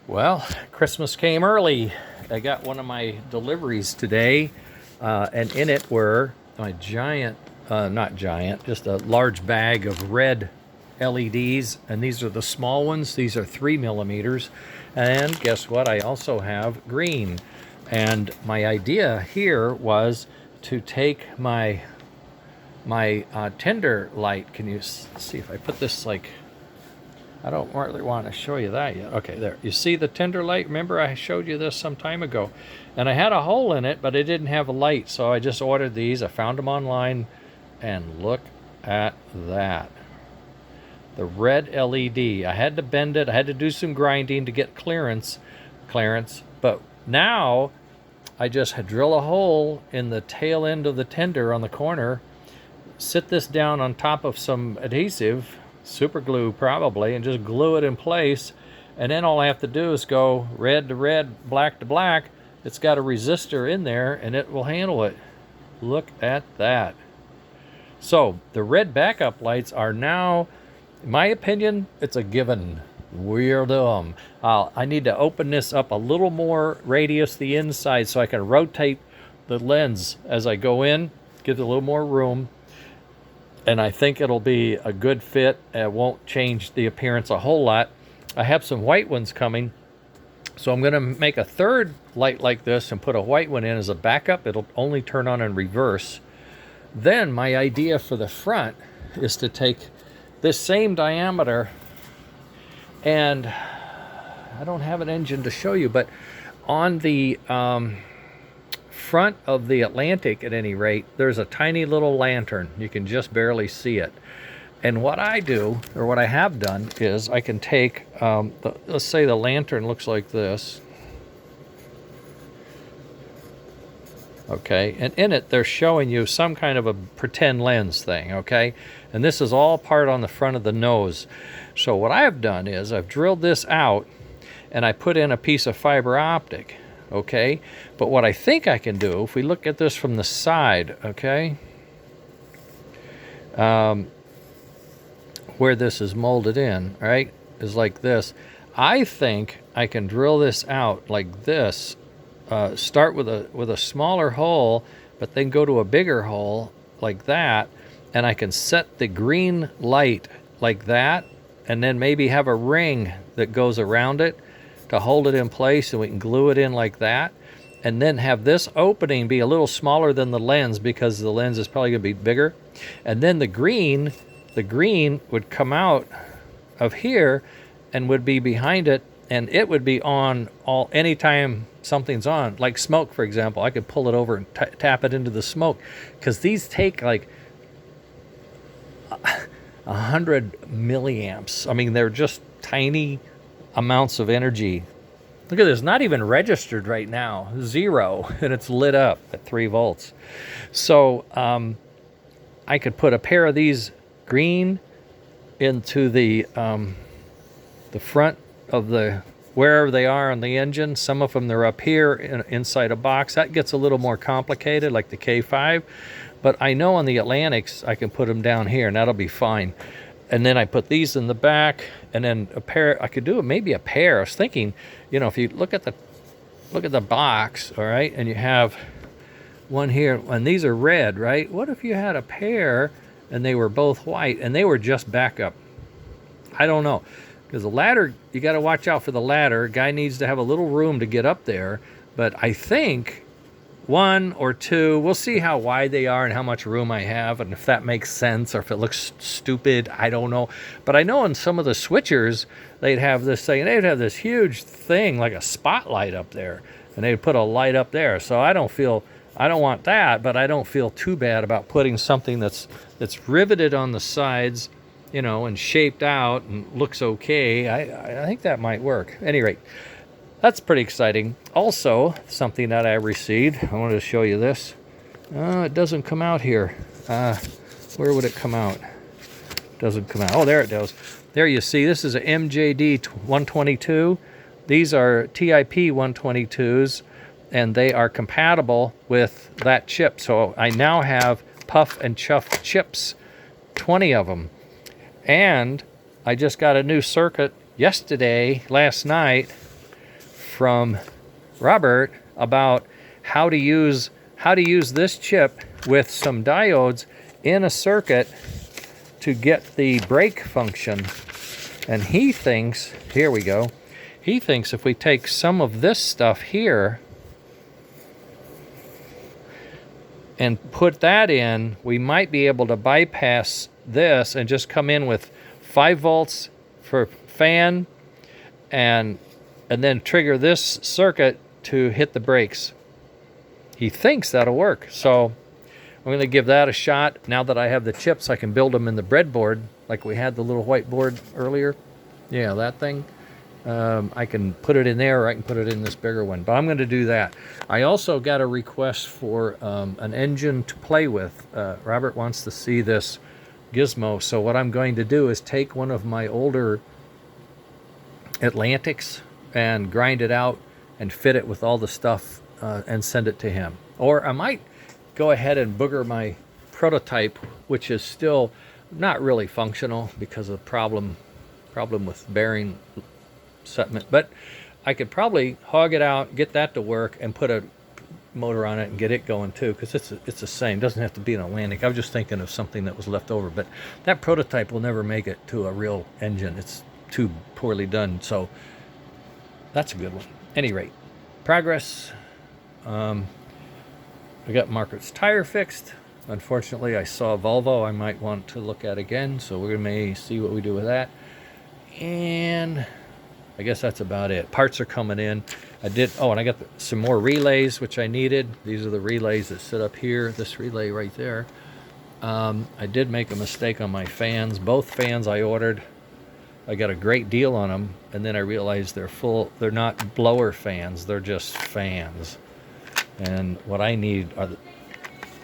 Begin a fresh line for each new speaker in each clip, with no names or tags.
Well, Christmas came early. I got one of my deliveries today, and in it were my giant, not giant, just a large bag of red LEDs, and these are the small ones. These are 3 millimeters. And guess what? I also have green. And my idea here was to take my tender light. Can you see if I put this like, I don't really want to show you that yet. Okay, there. You see the tender light? Remember I showed you this some time ago. And I had a hole in it, but it didn't have a light. So I just ordered these. I found them online. And look at that. The red LED. I had to bend it. I had to do some grinding to get clearance. But now I just drill a hole in the tail end of the tender on the corner. Sit this down on top of some adhesive, super glue probably, and just glue it in place. And then all I have to do is go red to red, black to black. It's got a resistor in there and it will handle it. Look at that. So the red backup lights are now, in my opinion, it's a given. We're them. I need to open this up a little more radius the inside so I can rotate the lens as I go in, give it a little more room. And I think it'll be a good fit. It won't change the appearance a whole lot. I have some white ones coming, so I'm going to make a third light like this and put a white one in as a backup. It'll only turn on in reverse. Then my idea for the front is to take this same diameter, and I don't have an engine to show you, but on the front of the Atlantic, at any rate, there's a tiny little lantern. You can just barely see it. And what I do, or what I have done, is I can take, let's say the lantern looks like this. Okay, and in it they're showing you some kind of a pretend lens thing, okay? And this is all part on the front of the nose. So what I have done is I've drilled this out and I put in a piece of fiber optic. Okay, but what I think I can do, if we look at this from the side, okay, where this is molded in, right, is like this. I think I can drill this out like this, start with a smaller hole, but then go to a bigger hole like that, and I can set the green light like that, and then maybe have a ring that goes around it to hold it in place, and we can glue it in like that, and then have this opening be a little smaller than the lens because the lens is probably going to be bigger. And then the green would come out of here and would be behind it, and it would be on all anytime something's on, like smoke, for example. I could pull it over and tap it into the smoke, because these take like 100 milliamps. I mean, they're just tiny amounts of energy. Look at this, not even registered right now, 0, and it's lit up at 3 volts. So I could put a pair of these green into the front of the, wherever they are on the engine. Some of them, they're up here inside a box. That gets a little more complicated, like the K5, but I know on the Atlantics I can put them down here and that'll be fine. And then I put these in the back, and then a pair. I could do maybe a pair. I was thinking, you know, if you look at the box, all right, and you have one here, and these are red, right? What if you had a pair and they were both white and they were just backup? I don't know, because the ladder, you got to watch out for the ladder. Guy needs to have a little room to get up there, but I think 1 or 2, we'll see how wide they are and how much room I have, and if that makes sense or if it looks stupid, I don't know. But I know in some of the switchers, they'd have this thing, they'd have this huge thing like a spotlight up there, and they'd put a light up there. So I don't want that, but I don't feel too bad about putting something that's riveted on the sides, you know, and shaped out and looks okay. I think that might work. At any rate, that's pretty exciting. Also, something that I received, I wanted to show you this. It doesn't come out here. Where would it come out? It doesn't come out. Oh, there it goes. There you see, this is a MJD 122. These are TIP 122s, and they are compatible with that chip. So I now have Puff and Chuff chips, 20 of them. And I just got a new circuit last night, from Robert about how to use this chip with some diodes in a circuit to get the brake function. And he thinks, here we go, he thinks if we take some of this stuff here and put that in, we might be able to bypass this and just come in with 5 volts for fan and then trigger this circuit to hit the brakes. He thinks that'll work. So I'm going to give that a shot. Now that I have the chips, I can build them in the breadboard like we had the little whiteboard earlier. Yeah, that thing. I can put it in there, or I can put it in this bigger one. But I'm going to do that. I also got a request for an engine to play with. Robert wants to see this gizmo. So what I'm going to do is take one of my older Atlantics and grind it out and fit it with all the stuff and send it to him. Or I might go ahead and booger my prototype, which is still not really functional because of problem with bearing setment, but I could probably hog it out, get that to work, and put a motor on it and get it going too, because it's the same. It doesn't have to be an Atlantic. I was just thinking of something that was left over, but that prototype will never make it to a real engine. It's too poorly done, so that's a good one. Any rate, progress. I got Margaret's tire fixed. Unfortunately, I saw Volvo I might want to look at again, so we may see what we do with that. And I guess that's about it. Parts are coming in. And I got some more relays, which I needed. These are the relays that sit up here. This relay right there. I did make a mistake on my fans. Both fans I ordered, I got a great deal on them, and then I realized they're not blower fans, they're just fans. And what I need are the,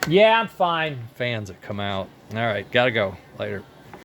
yeah, I'm fine, fans that come out. All right, gotta go. Later.